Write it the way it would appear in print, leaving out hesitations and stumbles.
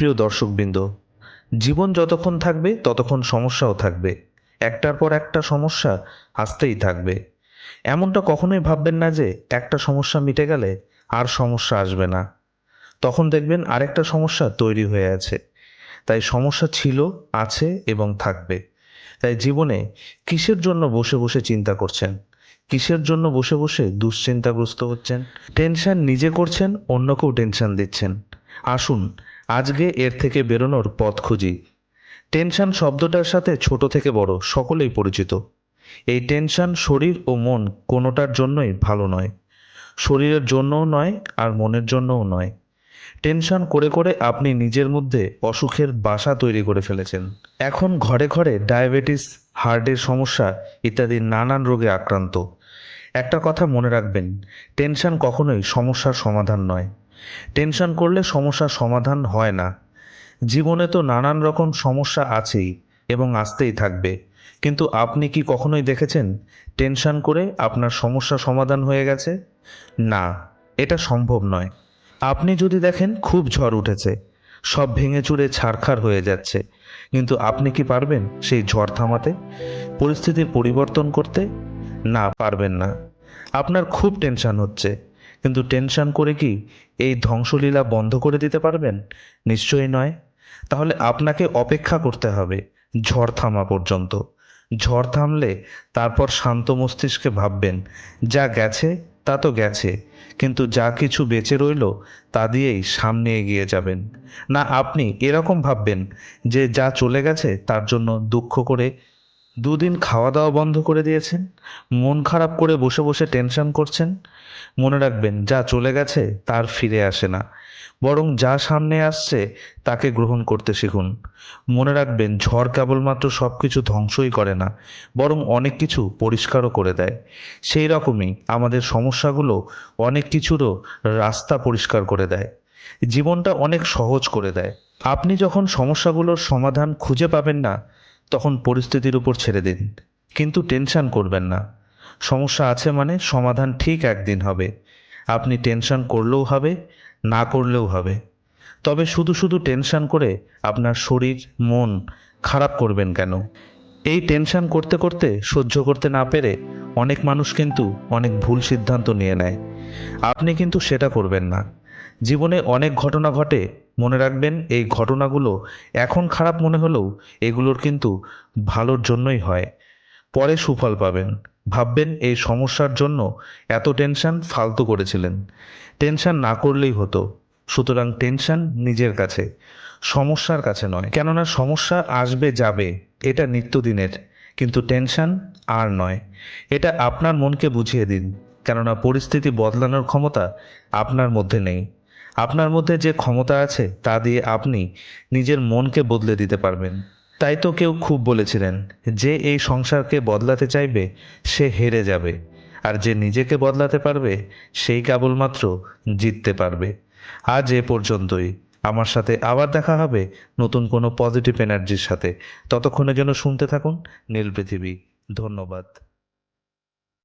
প্রিয় দর্শকবৃন্দ, জীবন যতক্ষণ থাকবে ততক্ষণ সমস্যাও থাকবে। একটার পর একটা সমস্যা আসতেই থাকবে। এমনটা কখনোই ভাববেন না যে একটা সমস্যা মিটে গেলে আর সমস্যা আসবে না। তখন দেখবেন আরেকটা সমস্যা তৈরি হয়ে আছে। তাই সমস্যা ছিল, আছে এবং থাকবে। তাই জীবনে কিসের জন্য বসে বসে চিন্তা করছেন? কিসের জন্য বসে বসে দুশ্চিন্তাগ্রস্ত হচ্ছেন? টেনশন নিজে করছেন, অন্যকেও টেনশন দিচ্ছেন। আসুন আজকে এর থেকে বেরোনোর পথ খুঁজি। টেনশন শব্দটার সাথে ছোট থেকে বড় সকলেই পরিচিত। এই টেনশন শরীর ও মন কোনোটার জন্যই ভালো নয়। শরীরের জন্যও নয়, আর মনের জন্যও নয়। টেনশন করে করে আপনি নিজের মধ্যে অসুখের বাসা তৈরি করে ফেলেছেন। এখন ঘরে ঘরে ডায়াবেটিস, হার্টের সমস্যা ইত্যাদি নানান রোগে আক্রান্ত। একটা কথা মনে রাখবেন, টেনশন কখনোই সমস্যার সমাধান নয়। টেনশন করলে সমস্যার সমাধান হয় না। জীবনে তো নানান রকম সমস্যা আছেই এবং আসতেই থাকবে, কিন্তু আপনি কি কখনোই দেখেছেন টেনশন করে আপনার সমস্যা সমাধান হয়ে গেছে? না, এটা সম্ভব নয়। আপনি যদি দেখেন খুব ঝড় উঠেছে, সব ভেঙে চুরে ছারখার হয়ে যাচ্ছে, কিন্তু আপনি কি পারবেন সেই ঝড় থামাতে, পরিস্থিতির পরিবর্তন করতে? না, পারবেন না। আপনার খুব টেনশন হচ্ছে, কিন্তু টেনশন করে কি এই ধ্বংসলীলা বন্ধ করে দিতে পারবেন? নিশ্চয়ই নয়। তাহলে আপনাকে অপেক্ষা করতে হবে ঝড় থামা পর্যন্ত। ঝড় থামলে তারপর শান্ত মস্তিষ্কে ভাববেন, যা গেছে তা তো গেছে, কিন্তু যা কিছু বেঁচে রইল তা দিয়েই সামনে এগিয়ে যাবেন। না, আপনি এরকম ভাববেন যে যা চলে গেছে তার জন্য দুঃখ করে দুদিন খাওয়া দাওয়া বন্ধ করে দিয়েছেন, মন খারাপ করে বসে বসে টেনশন করছেন। মনে রাখবেন, যা চলে গেছে তার ফিরে আসে না, বরং যা সামনে আসছে তাকে গ্রহণ করতে শিখুন। মনে রাখবেন, ঝড় কেবলমাত্র সব কিছু ধ্বংসই করে না, বরং অনেক কিছু পরিষ্কারও করে দেয়। সেই রকমই আমাদের সমস্যাগুলো অনেক কিছুরও রাস্তা পরিষ্কার করে দেয়, জীবনটা অনেক সহজ করে দেয়। আপনি যখন সমস্যাগুলোর সমাধান খুঁজে পাবেন না, তখন পরিস্থিতির উপর ছেড়ে দিন, কিন্তু টেনশন করবেন না। সমস্যা আছে মানে সমাধান ঠিক একদিন হবে। আপনি টেনশন করলেও হবে, না করলেও হবে। তবে শুধু শুধু টেনশন করে আপনার শরীর মন খারাপ করবেন কেন? এই টেনশন করতে করতে সহ্য করতে না পেরে অনেক মানুষ কিন্তু অনেক ভুল সিদ্ধান্ত নিয়ে নেয়। আপনি কিন্তু সেটা করবেন না। জীবনে অনেক ঘটনা ঘটে, মনে রাখবেন এই ঘটনাগুলো এখন খারাপ মনে হলেও এগুলোর কিন্তু ভালোর জন্যই হয়। পরে সুফল পাবেন। ভাববেন এই সমস্যার জন্য এত টেনশন ফালতু করেছিলেন, টেনশন না করলেই হতো। সুতরাং টেনশন নিজের কাছে, সমস্যার কাছে নয়। কেননা সমস্যা আসবে যাবে, এটা নিত্যদিনের, কিন্তু টেনশন আর নয়। এটা আপনার মনকে বুঝিয়ে দিন, কেননা পরিস্থিতি বদলানোর ক্ষমতা আপনার মধ্যে নেই। আপনার মধ্যে যে ক্ষমতা আছে তা দিয়ে আপনি নিজের মনকে বদলে দিতে পারবেন। তাই তো কেউ খুব বলেছিলেন, যে এই সংসারকে বদলাতে চাইবে সে হেরে যাবে, আর যে নিজেকে বদলাতে পারবে সেই কেবলমাত্র জিততে পারবে। আজ এ পর্যন্তই। আমার সাথে আবার দেখা হবে নতুন কোনো পজিটিভ এনার্জির সাথে। ততক্ষণের জন্য শুনতে থাকুন নীল পৃথিবী। ধন্যবাদ।